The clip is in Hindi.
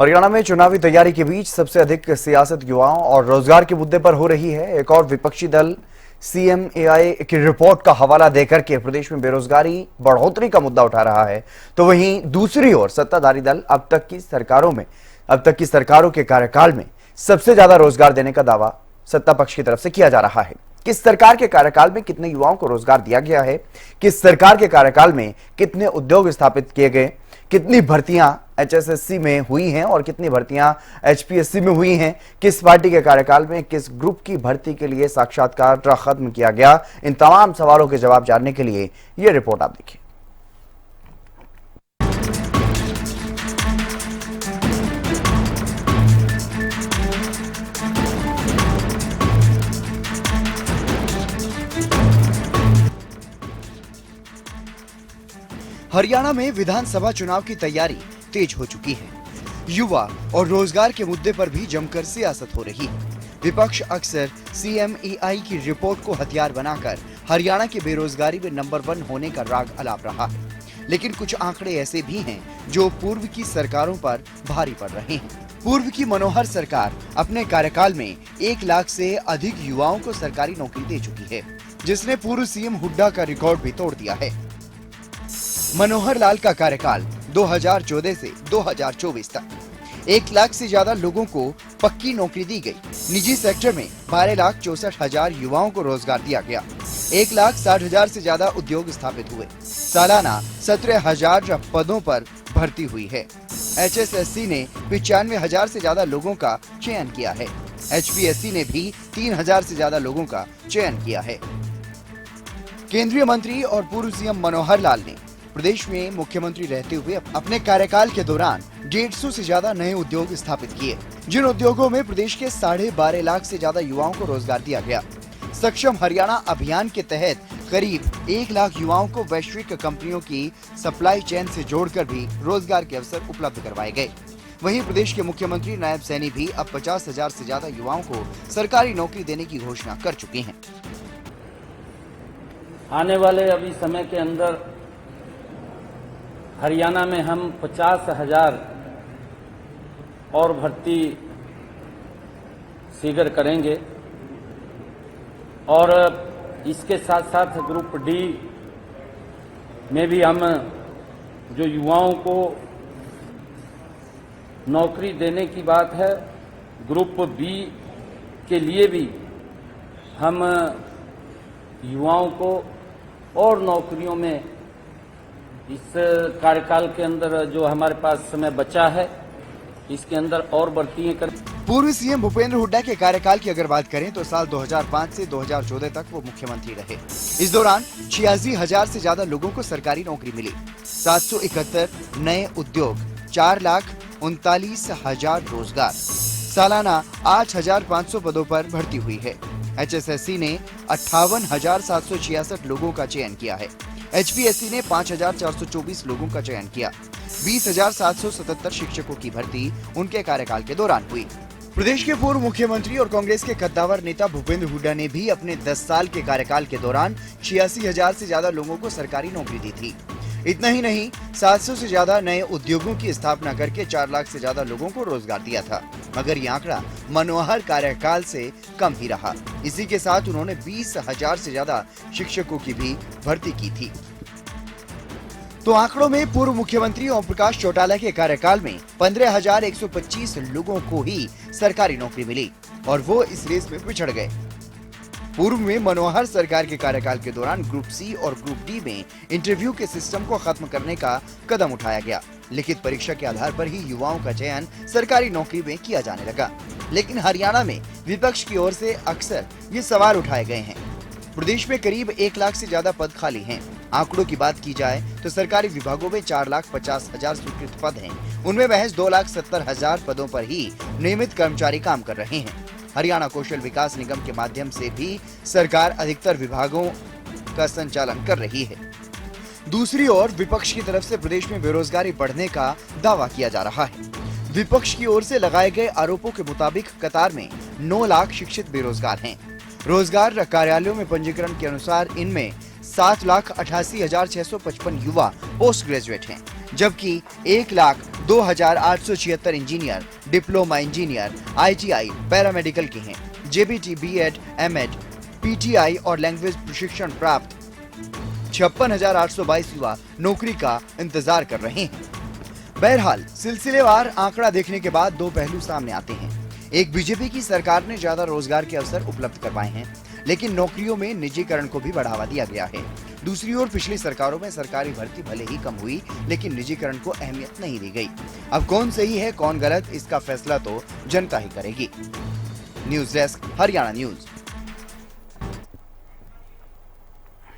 हरियाणा में चुनावी तैयारी के बीच सबसे अधिक सियासत युवाओं और रोजगार के मुद्दे पर हो रही है। एक और विपक्षी दल सीएमएआई की रिपोर्ट का हवाला देकर के प्रदेश में बेरोजगारी बढ़ोतरी का मुद्दा उठा रहा है, तो वहीं दूसरी ओर सत्ताधारी दल अब तक की सरकारों के कार्यकाल में सबसे ज्यादा रोजगार देने का दावा सत्ता पक्ष की तरफ से किया जा रहा है। किस सरकार के कार्यकाल में कितने युवाओं को रोजगार दिया गया है, किस सरकार के कार्यकाल में कितने उद्योग स्थापित किए गए, कितनी भर्तियां एचएसएससी में हुई हैं और कितनी भर्तियां एचपीएससी में हुई हैं, किस पार्टी के कार्यकाल में किस ग्रुप की भर्ती के लिए साक्षात्कार खत्म किया गया, इन तमाम सवालों के जवाब जानने के लिए यह रिपोर्ट आप देखिए। हरियाणा में विधानसभा चुनाव की तैयारी तेज हो चुकी है। युवा और रोजगार के मुद्दे पर भी जमकर सियासत हो रही है। विपक्ष अक्सर सीएमएआई की रिपोर्ट को हथियार बनाकर हरियाणा की बेरोजगारी में नंबर 1 होने का राग अलाप रहा है, लेकिन कुछ आंकड़े ऐसे भी हैं जो पूर्व की सरकारों पर भारी पड़ रहे हैं। पूर्व की मनोहर सरकार अपने कार्यकाल में 1 लाख से अधिक युवाओं को सरकारी नौकरी दे चुकी है, जिसने पूर्व सीएम हुड्डा का रिकॉर्ड भी तोड़ दिया है। मनोहर लाल का कार्यकाल 2014 से 2024 तक 1 लाख से ज्यादा लोगों को पक्की नौकरी दी गई। निजी सेक्टर में 12,64,000 युवाओं को रोजगार दिया गया। 1,60,000 से ज्यादा उद्योग स्थापित हुए। सालाना 17,000 पदों पर भर्ती हुई है। एचएसएससी ने 95,000 से ज्यादा लोगों का चयन किया है। एचपीएससी ने भी 3,000 से ज्यादा लोगों का चयन किया है। केंद्रीय मंत्री और पूर्व सीएम मनोहर लाल ने प्रदेश में मुख्यमंत्री रहते हुए अपने कार्यकाल के दौरान 150 से ज्यादा नए उद्योग स्थापित किए, जिन उद्योगों में प्रदेश के 12.5 लाख से ज्यादा युवाओं को रोजगार दिया गया। सक्षम हरियाणा अभियान के तहत करीब 1 लाख युवाओं को वैश्विक कंपनियों की सप्लाई चेन से जोड़कर भी रोजगार के अवसर उपलब्ध करवाए गए। वहीं प्रदेश के मुख्यमंत्री नायब सैनी भी अब 50,000 से ज्यादा युवाओं को सरकारी नौकरी देने की घोषणा कर चुके हैं। आने वाले अभी समय के अंदर हरियाणा में हम 50,000 और भर्ती शीघ्र करेंगे और इसके साथ साथ ग्रुप डी में भी हम जो युवाओं को नौकरी देने की बात है, ग्रुप बी के लिए भी हम युवाओं को और नौकरियों में इस कार्यकाल के अंदर जो हमारे पास समय बचा है इसके अंदर और भर्तियां करें। पूर्व सीएम भूपेंद्र हुड्डा के कार्यकाल की अगर बात करें तो साल 2005 से 2014 तक वो मुख्यमंत्री रहे। इस दौरान 86,000 से ज्यादा लोगों को सरकारी नौकरी मिली। 771 नए उद्योग, 4,39,000 रोजगार, सालाना 8,500 पदों पर भर्ती हुई है। एचएसएससी ने 58,766 लोगों का चयन किया है। एचपीएससी ने 5,424 लोगों का चयन किया। 20,777 शिक्षकों की भर्ती उनके कार्यकाल के दौरान हुई। प्रदेश के पूर्व मुख्यमंत्री और कांग्रेस के कद्दावर नेता भूपेंद्र हुड्डा ने भी अपने 10 साल के कार्यकाल के दौरान 86,000 से ज्यादा लोगों को सरकारी नौकरी दी थी। इतना ही नहीं, 700 से ज्यादा नए उद्योगों की स्थापना करके 4 लाख से ज्यादा लोगों को रोजगार दिया था। मगर ये आंकड़ा मनोहर कार्यकाल से कम ही रहा। इसी के साथ उन्होंने 20,000 से ज्यादा शिक्षकों की भी भर्ती की थी। तो आंकड़ों में पूर्व मुख्यमंत्री ओम प्रकाश चौटाला के कार्यकाल में 15,125 लोगों को ही सरकारी नौकरी मिली और वो इस रेस में पिछड़ गए। पूर्व में मनोहर सरकार के कार्यकाल के दौरान ग्रुप सी और ग्रुप डी में इंटरव्यू के सिस्टम को खत्म करने का कदम उठाया गया। लिखित परीक्षा के आधार पर ही युवाओं का चयन सरकारी नौकरी में किया जाने लगा। लेकिन हरियाणा में विपक्ष की ओर से अक्सर ये सवाल उठाए गए हैं। प्रदेश में करीब 1 लाख से ज्यादा पद खाली हैं। आंकड़ों की बात की जाए तो सरकारी विभागों में 4,50,000 स्वीकृत पद हैं। उनमें महज 2,70,000 पदों पर ही नियमित कर्मचारी काम कर रहे हैं। हरियाणा कौशल विकास निगम के माध्यम से भी सरकार अधिकतर विभागों का संचालन कर रही है। दूसरी ओर विपक्ष की तरफ से प्रदेश में बेरोजगारी बढ़ने का दावा किया जा रहा है। विपक्ष की ओर से लगाए गए आरोपों के मुताबिक कतार में 9 लाख शिक्षित बेरोजगार हैं। रोजगार कार्यालयों में पंजीकरण के अनुसार इनमें 7,88,655 युवा पोस्ट ग्रेजुएट हैं। जबकि 1,02,876 engineer, diploma engineer, ITI, paramedical के हैं। JBT, B.Ed, M.Ed, PTI और लैंग्वेज प्रशिक्षण प्राप्त 56,822 युवा नौकरी का इंतजार कर रहे हैं। बहरहाल सिलसिलेवार आंकड़ा देखने के बाद दो पहलू सामने आते हैं। एक, बीजेपी की सरकार ने ज्यादा रोजगार के अवसर उपलब्ध करवाए हैं, लेकिन नौकरियों में निजीकरण को भी बढ़ावा दिया गया है। दूसरी ओर पिछली सरकारों में सरकारी भर्ती भले ही कम हुई, लेकिन निजीकरण को अहमियत नहीं दी गई। अब कौन सही है कौन गलत, इसका फैसला तो जनता ही करेगी। News desk, Haryana news.